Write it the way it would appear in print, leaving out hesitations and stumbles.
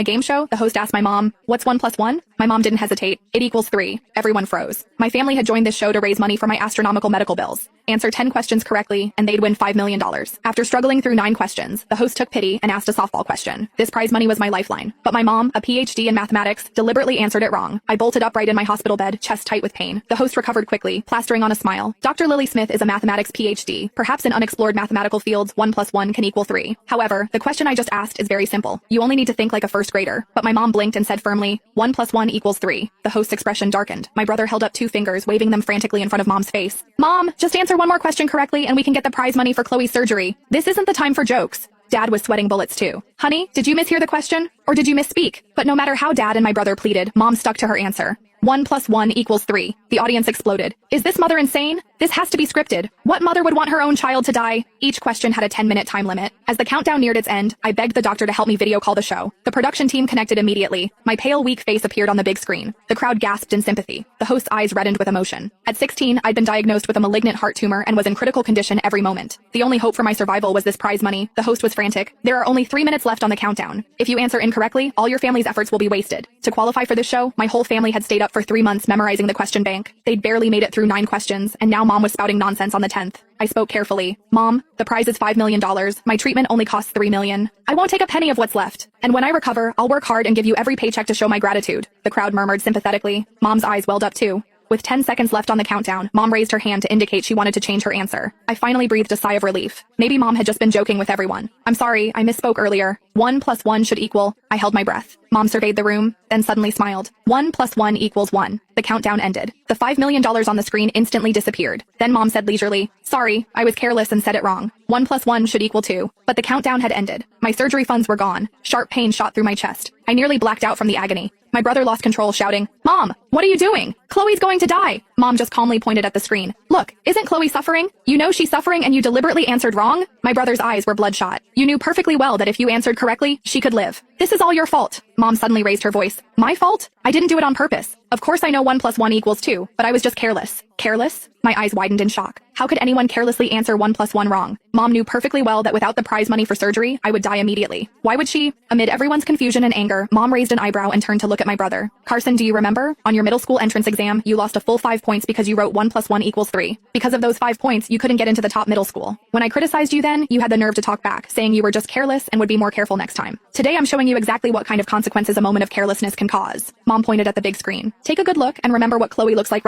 A game show? The host asked my mom, "What's 1 plus 1?" My mom didn't hesitate. "It equals 3. Everyone froze. My family had joined this show to raise money for my astronomical medical bills. Answer 10 questions correctly, and they'd win $5 million. After struggling through 9 questions, the host took pity and asked a softball question. This prize money was my lifeline. But my mom, a PhD in mathematics, deliberately answered it wrong. I bolted upright in my hospital bed, chest tight with pain. The host recovered quickly, plastering on a smile. Dr. Lily Smith is a mathematics PhD. Perhaps in unexplored mathematical fields, 1 plus 1 can equal 3. However, the question I just asked is very simple. You only need to think like a first grader. But my mom blinked and said firmly, 1 plus 1 equals 3. The host's expression darkened. My brother held up 2 fingers, waving them frantically in front of mom's face. "Mom, just answer one more question correctly and we can get the prize money for Chloe's surgery. This isn't the time for jokes." Dad was sweating bullets too. "Honey, did you mishear the question? Or did you misspeak?" But no matter how Dad and my brother pleaded, Mom stuck to her answer. 1 plus 1 equals 3. The audience exploded. Is this mother insane? This has to be scripted. What mother would want her own child to die? Each question had a 10-minute time limit. As the countdown neared its end, I begged the doctor to help me video call the show. The production team connected immediately. My pale, weak face appeared on the big screen. The crowd gasped in sympathy. The host's eyes reddened with emotion. At 16, I'd been diagnosed with a malignant heart tumor and was in critical condition every moment. The only hope for my survival was this prize money. The host was frantic. "There are only 3 minutes left on the countdown. If you answer incorrectly, all your family's efforts will be wasted." To qualify for this show, my whole family had stayed up for 3 months memorizing the question bank. They'd barely made it through 9 questions, and now Mom was spouting nonsense on the 10th. I spoke carefully. "Mom, the prize is $5 million. My treatment only costs $3 million. I won't take a penny of what's left. And when I recover, I'll work hard and give you every paycheck to show my gratitude." The crowd murmured sympathetically. Mom's eyes welled up too. With 10 seconds left on the countdown, Mom raised her hand to indicate she wanted to change her answer. I finally breathed a sigh of relief. Maybe Mom had just been joking with everyone. "I'm sorry, I misspoke earlier. 1 plus 1 should equal..." I held my breath. Mom surveyed the room, then suddenly smiled. 1 plus 1 equals 1. The countdown ended. The $5 million on the screen instantly disappeared. Then Mom said leisurely, "Sorry, I was careless and said it wrong. 1 plus 1 should equal 2. But the countdown had ended. My surgery funds were gone. Sharp pain shot through my chest. I nearly blacked out from the agony. My brother lost control, shouting, "Mom, what are you doing? Chloe's going to die." Mom just calmly pointed at the screen. "Look, isn't Chloe suffering? You know she's suffering and you deliberately answered wrong?" My brother's eyes were bloodshot. "You knew perfectly well that if you answered correctly, she could live. This is all your fault." Mom suddenly raised her voice. "My fault? I didn't do it on purpose. Of course I know 1 plus 1 equals 2, but I was just careless." "Careless?" My eyes widened in shock. How could anyone carelessly answer 1 plus 1 wrong? Mom knew perfectly well that without the prize money for surgery, I would die immediately. Why would she? Amid everyone's confusion and anger, Mom raised an eyebrow and turned to look at my brother. "Carson, do you remember? On your middle school entrance exam, you lost a full 5 points because you wrote 1 plus 1 equals 3. Because of those 5 points, you couldn't get into the top middle school. When I criticized you then, you had the nerve to talk back, saying you were just careless and would be more careful next time. Today I'm showing you exactly what kind of consequences a moment of carelessness can cause." Mom pointed at the big screen. "Take a good look and remember what Chloe looks like